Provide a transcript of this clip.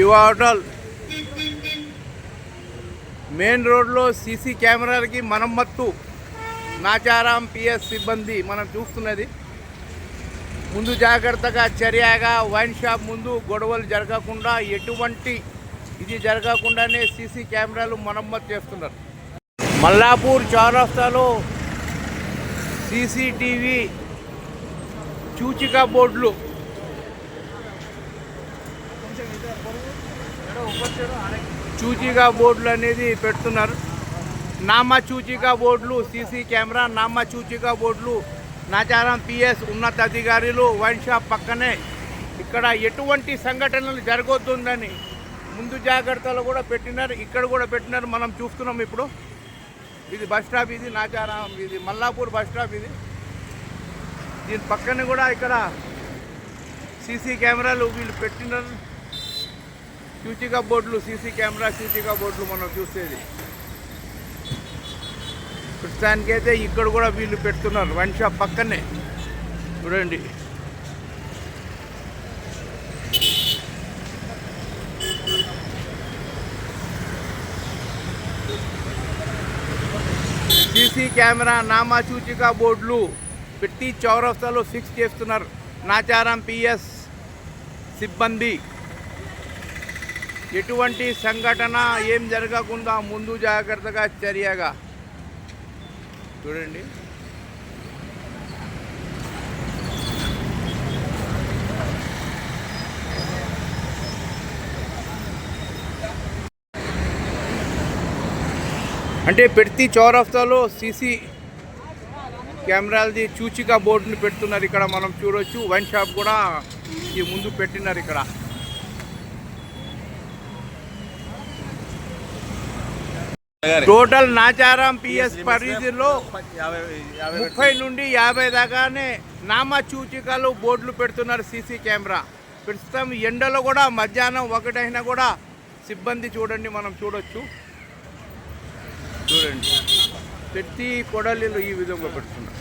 Shiva hotel main రోడ్లో CC కెమెరాలకి మరమ్మత్తు Nacharam PS సిబ్బంది మనం చూస్తున్నది. ముందు జాగ్రత్తగా చర్యగా వైన్ షాప్ ముందు గొడవలు జరగకుండా ఎటువంటి ఇది జరగకుండానే సీసీ కెమెరాలు మరమ్మతు చేస్తున్నారు. మల్లాపూర్ చౌరస్తాలో సీసీటీవీ సూచిక బోర్డులు అనేది పెడుతున్నారు. నామా సూచిక బోర్డులు సీసీ కెమెరా నామా సూచిక బోర్డులు నాచారం పిఎస్ ఉన్నతాధికారులు వైన్ షాప్ పక్కనే ఇక్కడ ఎటువంటి సంఘటనలు జరగొద్దని ముందు జాగ్రత్తలు కూడా పెట్టినారు. ఇక్కడ కూడా పెట్టినారు, మనం చూస్తున్నాం. ఇప్పుడు ఇది బస్ స్టాప్, ఇది నాచారం, ఇది మల్లాపూర్ బస్ స్టాప్. ఇది దీని పక్కన కూడా ఇక్కడ సీసీ కెమెరాలు వీళ్ళు పెట్టినారు. సూచిక బోర్డులు సీసీ కెమెరా సూచిక బోర్డులు మనం చూసేది. ప్రస్తుతానికైతే ఇక్కడ కూడా వీళ్ళు పెడుతున్నారు వైన్ షాప్ పక్కనే. చూడండి, సీసీ కెమెరా నామా సూచిక బోర్డులు పెట్టి చౌరస్తాలో ఫిక్స్ చేస్తున్నారు నాచారం పిఎస్ సిబ్బంది. ఎటువంటి సంఘటన ఏం జరగకుండా ముందు జాగ్రత్తగా చర్యగా. చూడండి, అంటే ప్రతి చౌరస్తాలో సీసీ కెమెరాలది సూచిక బోర్డుని పెడుతున్నారు. ఇక్కడ మనం చూడవచ్చు. వైన్ షాప్ కూడా ఈ ముందు పెట్టినారు. ఇక్కడ టోటల్ నాచారం పిఎస్ పరిధిలో 30 నుండి 50 దాకానే నామా సూచికలు బోర్డులు పెడుతున్నారు సీసీ కెమెరా. ప్రస్తుతం ఎండలో కూడా మధ్యాహ్నం 1 అయినా కూడా సిబ్బంది చూడండి, మనం చూడొచ్చు. చూడండి, ప్రతి కొడలిలో ఈ విధంగా పెడుతున్నారు.